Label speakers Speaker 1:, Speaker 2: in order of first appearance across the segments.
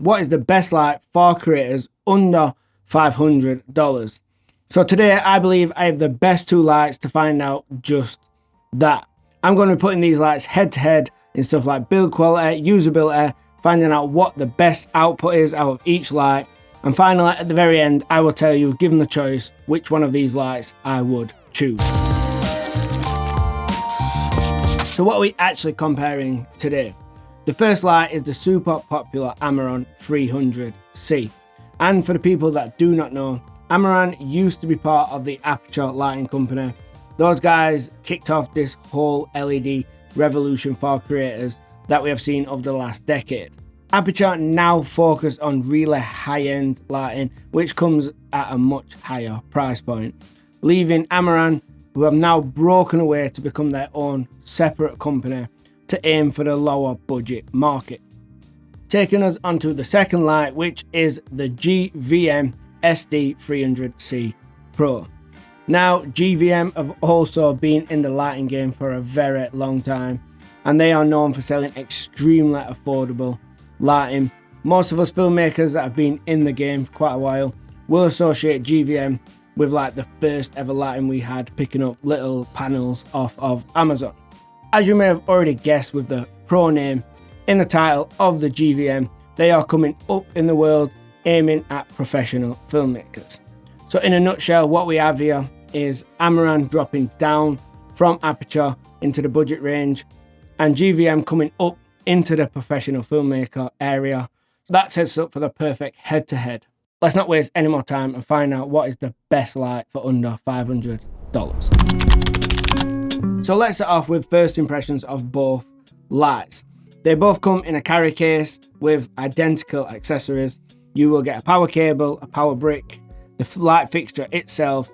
Speaker 1: what is the best light for creators under $500. So today I believe I have the best two lights to find out just that. I'm going to be putting these lights head to head in stuff like build quality, usability, finding out what the best output is out of each light, and finally at the very end I will tell you, given the choice, which one of these lights I would choose. So what are we actually comparing today? The first light is the super popular Amaran 300C. And for the people that do not know, Amaran used to be part of the Aperture lighting company. Those guys kicked off this whole LED revolution for creators that we have seen over the last decade. Aperture now focus on really high-end lighting, which comes at a much higher price point, leaving Amaran, who have now broken away to become their own separate company, to aim for the lower budget market. Taking us onto the second light, which is the GVM SD300C Pro. Now, GVM have also been in the lighting game for a very long time, and they are known for selling extremely affordable lighting. Most of us filmmakers that have been in the game for quite a while will associate GVM with like the first ever lighting we had, picking up little panels off of Amazon. As you may have already guessed with the Pro name in the title of the GVM, they are coming up in the world, aiming at professional filmmakers. So in a nutshell, what we have here is Amaran dropping down from Aperture into the budget range, and GVM coming up into the professional filmmaker area. So that sets up for the perfect head-to-head. Let's not waste any more time and find out what is the best light for under $500. So let's start off with first impressions of both lights. They both come in a carry case with identical accessories. You will get a power cable, a power brick, the light fixture itself,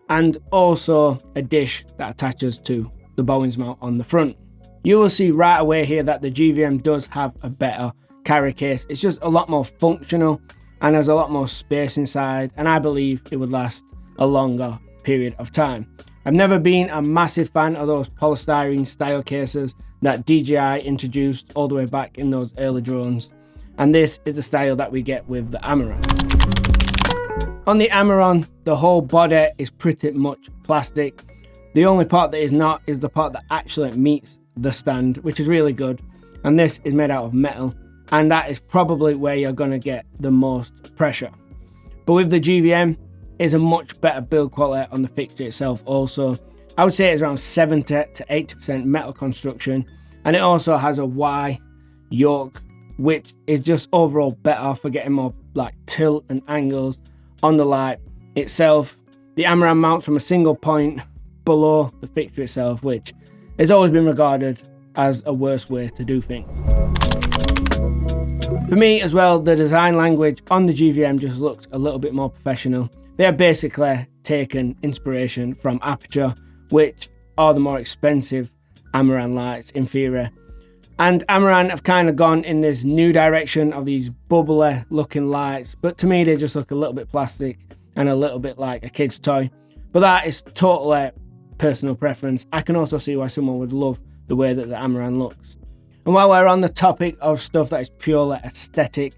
Speaker 1: and also a dish that attaches to the Bowens mount on the front. You will see right away here that the GVM does have a better carry case. It's just a lot more functional and has a lot more space inside, and I believe it would last a longer period of time. I've never been a massive fan of those polystyrene style cases that DJI introduced all the way back in those early drones, and this is the style that we get with the Amaran. On the Amaran, the whole body is pretty much plastic. The only part that is not is the part that actually meets the stand, which is really good, and this is made out of metal, and that is probably where you're going to get the most pressure. But with the GVM, it's a much better build quality on the fixture itself also. I would say it's around 70 to 80% metal construction, and it also has a Y yoke, which is just overall better for getting more like tilt and angles on the light itself. The Amaran mounts from a single point below the fixture itself, which has always been regarded as a worse way to do things. For me as well, the design language on the GVM just looks a little bit more professional. They have basically taken inspiration from Aperture, which are the more expensive Amaran lights in theory. And Amaran have kind of gone in this new direction of these bubbly looking lights, but to me they just look a little bit plastic and a little bit like a kid's toy. But that is totally personal preference. I can also see why someone would love the way that the Amaran looks. And while we're on the topic of stuff that is purely aesthetic,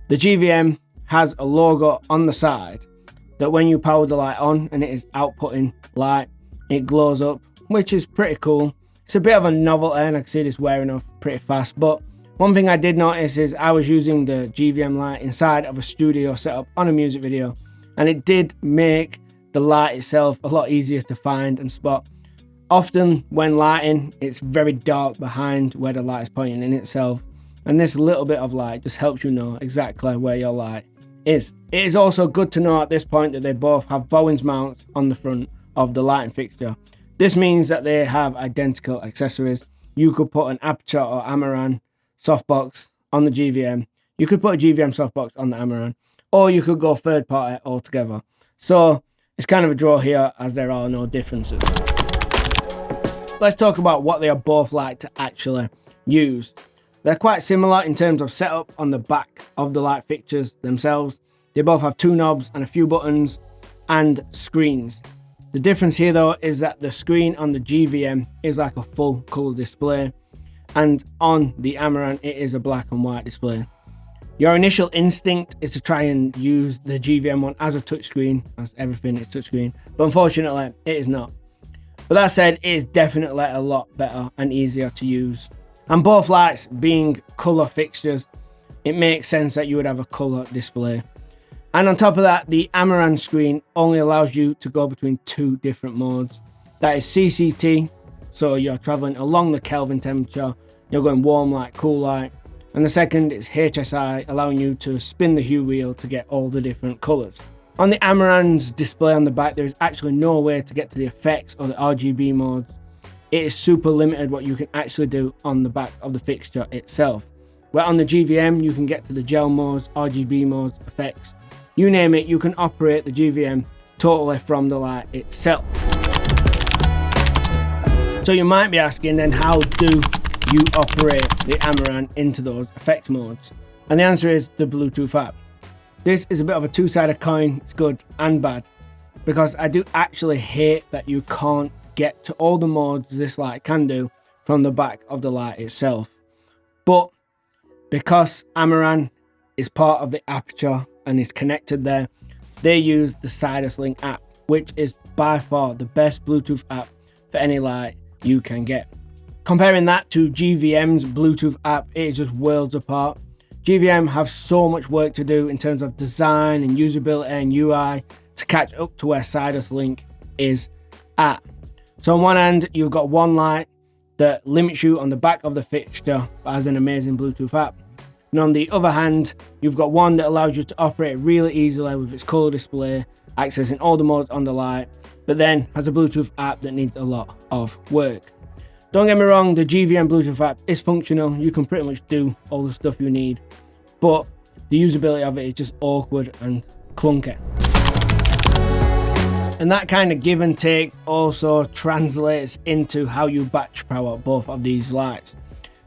Speaker 1: the GVM has a logo on the side that when you power the light on and it is outputting light, it glows up, which is pretty cool. It's a bit of a novelty and I can see this wearing off pretty fast, but one thing I did notice is I was using the GVM light inside of a studio setup on a music video, and it did make the light itself a lot easier to find and spot. Often when lighting, it's very dark behind where the light is pointing in itself, and this little bit of light just helps you know exactly where your light is. It is also good to know at this point that they both have Bowens mounts on the front of the lighting fixture. This means that they have identical accessories. You could put an Aperture or Amaran softbox on the GVM. You could put a GVM softbox on the Amaran, or you could go third party altogether. So it's kind of a draw here as there are no differences. Let's talk about what they are both like to actually use. They're quite similar in terms of setup on the back of the light fixtures themselves. They both have two knobs and a few buttons and screens. The difference here though is that the screen on the GVM is like a full color display, and on the Amaran it is a black and white display. Your initial instinct is to try and use the GVM one as a touchscreen, as everything is touchscreen, but unfortunately it is not. But that said, it is definitely a lot better and easier to use. And both lights being colour fixtures, it makes sense that you would have a colour display. And on top of that, the Amaran screen only allows you to go between two different modes. That is CCT, so you're travelling along the Kelvin temperature, you're going warm light, cool light. And the second is HSI, allowing you to spin the hue wheel to get all the different colours. On the Amaran's display on the back, there is actually no way to get to the effects or the RGB modes. It is super limited what you can actually do on the back of the fixture itself. Where on the GVM, you can get to the gel modes, RGB modes, effects, you name it, you can operate the GVM totally from the light itself. So you might be asking then, how do you operate the Amaran into those effects modes? And the answer is the Bluetooth app. This is a bit of a two-sided coin, it's good and bad, because I do actually hate that you can't get to all the modes this light can do from the back of the light itself. But because Amaran is part of the Aperture and is connected there, they use the Sidus Link app, which is by far the best Bluetooth app for any light you can get. Comparing that to GVM's Bluetooth app, it is just worlds apart. GVM have so much work to do in terms of design and usability and UI to catch up to where Sidus Link is at. So on one hand, you've got one light that limits you on the back of the fixture but has an amazing Bluetooth app. And on the other hand, you've got one that allows you to operate really easily with its colour display, accessing all the modes on the light, but then has a Bluetooth app that needs a lot of work. Don't get me wrong, the GVM Bluetooth app is functional, you can pretty much do all the stuff you need, but the usability of it is just awkward and clunky. And that kind of give and take also translates into how you battery power both of these lights.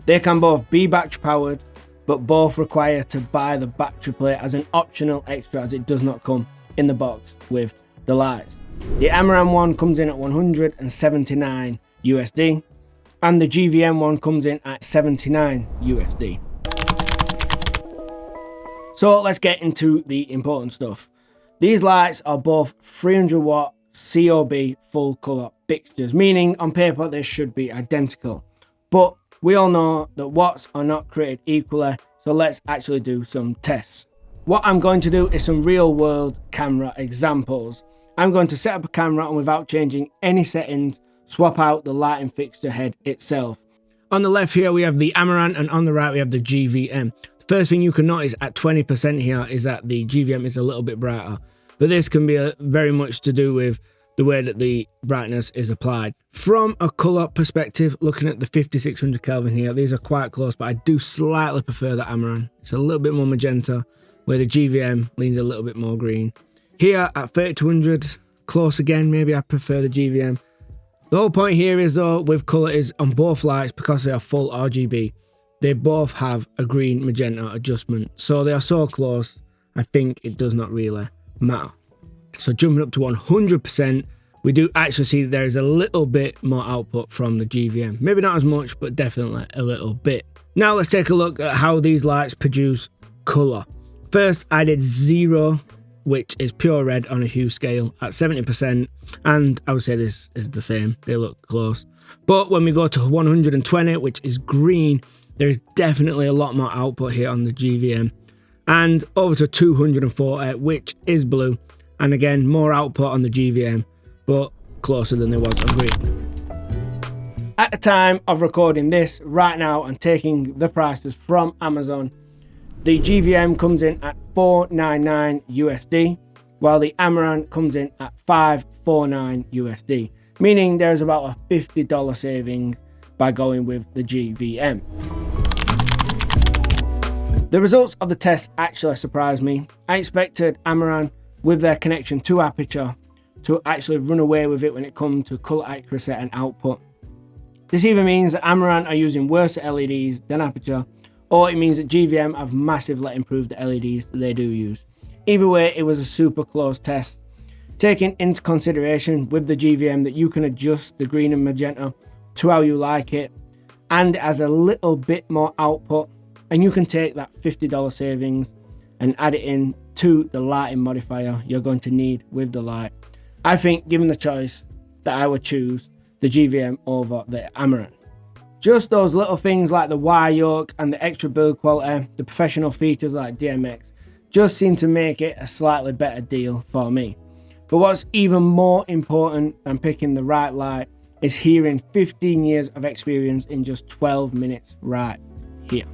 Speaker 1: They can both be battery powered, but both require to buy the battery plate as an optional extra, as it does not come in the box with the lights. The Amaran one comes in at 179 USD, and the GVM one comes in at 79 USD. So let's get into the important stuff. These lights are both 300 watt COB full colour fixtures, meaning on paper they should be identical. But we all know that watts are not created equally, so let's actually do some tests. What I'm going to do is some real world camera examples. I'm going to set up a camera and without changing any settings, swap out the lighting fixture head itself. On the left here we have the Amaran and on the right we have the GVM. The first thing you can notice at 20% here is that the GVM is a little bit brighter, but this can be very much to do with the way that the brightness is applied. From a colour perspective, looking at the 5600 Kelvin here, these are quite close, but I do slightly prefer the Amaran. It's a little bit more magenta, where the GVM leans a little bit more green. Here at 3200, close again, maybe I prefer the GVM. The whole point here is though, with colour is on both lights, because they are full RGB, they both have a green magenta adjustment. So they are so close, I think it does not really matter. So jumping up to 100%, we do actually see that there is a little bit more output from the GVM. Maybe not as much, but definitely a little bit. Now let's take a look at how these lights produce colour. First, I did 0, which is pure red on a hue scale at 70%, and I would say this is the same, they look close. But when we go to 120, which is green, there is definitely a lot more output here on the GVM. And over to 240, which is blue, and again, more output on the GVM, but closer than there was on green. At the time of recording this, right now, and taking the prices from Amazon, the GVM comes in at $499 USD, while the Amaran comes in at $549 USD, meaning there's about a $50 saving by going with the GVM. The results of the test actually surprised me. I expected Amaran, with their connection to Aperture, to actually run away with it when it comes to colour accuracy and output. This either means that Amaran are using worse LEDs than Aperture, or it means that GVM have massively improved the LEDs that they do use. Either way, it was a super close test, taking into consideration with the GVM that you can adjust the green and magenta to how you like it, and it has a little bit more output and you can take that $50 savings and add it in to the lighting modifier you're going to need with the light. I think, given the choice, that I would choose the GVM over the Amaran. Just those little things like the wire yoke and the extra build quality, the professional features like DMX, just seem to make it a slightly better deal for me. But what's even more important than picking the right light is hearing 15 years of experience in just 12 minutes right here.